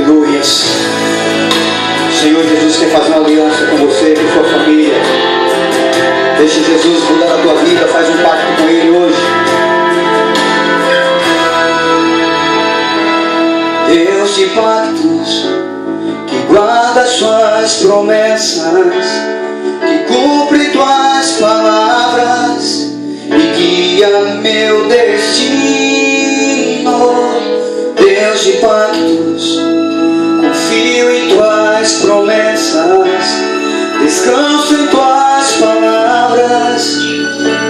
Aleluias. Senhor Jesus quer fazer uma aliança com você, com sua família. Deixa Jesus mudar a tua vida. Faz um pacto com Ele hoje. Deus de pactos, que guarda suas promessas, que cumpre tuas palavras e guia meu destino. Deus de pactos, confio em tuas promessas, descanso em tuas palavras,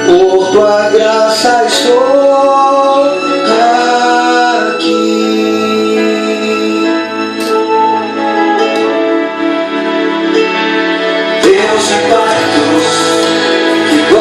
por tua graça estou aqui. Deus de pactos, que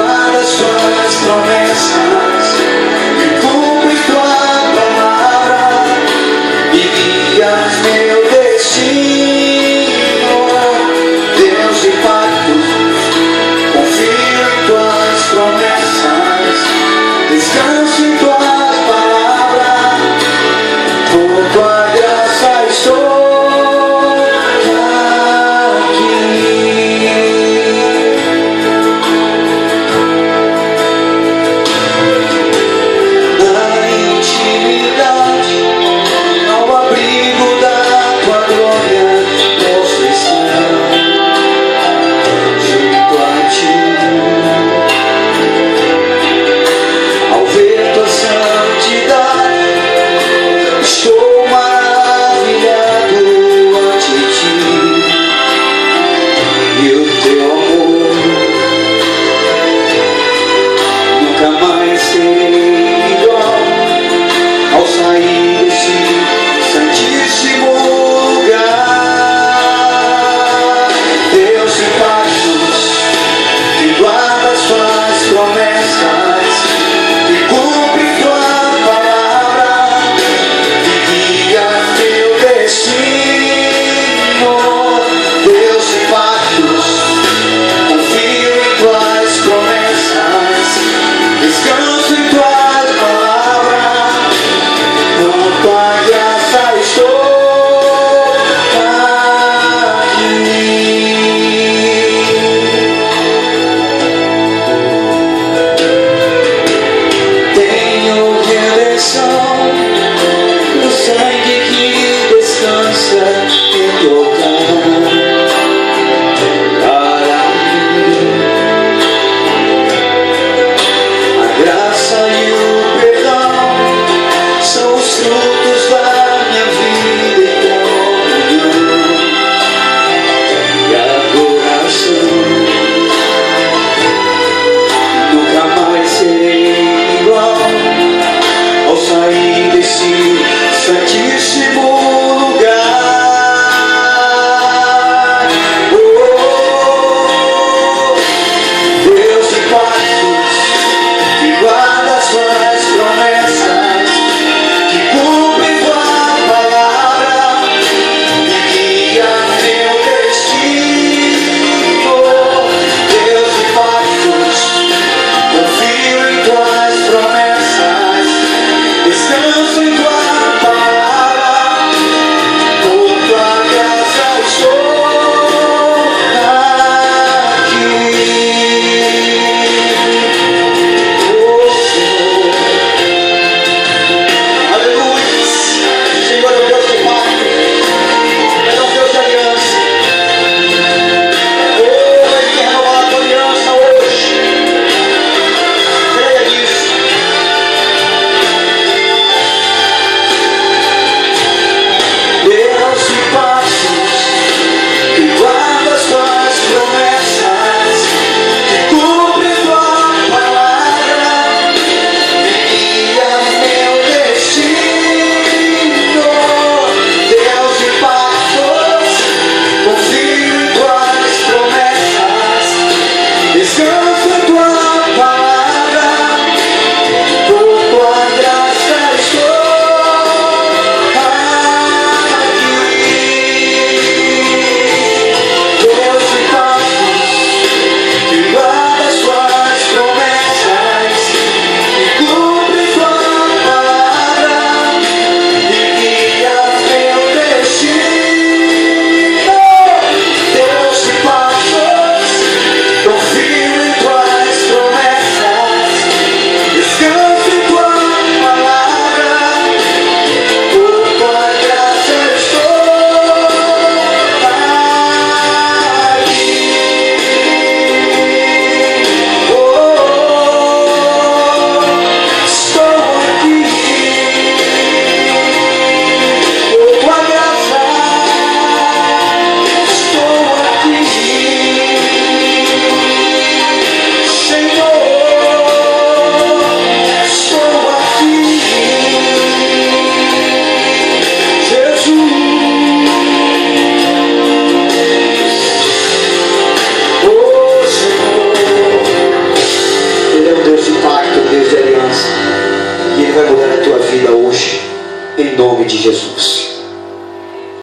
de Jesus.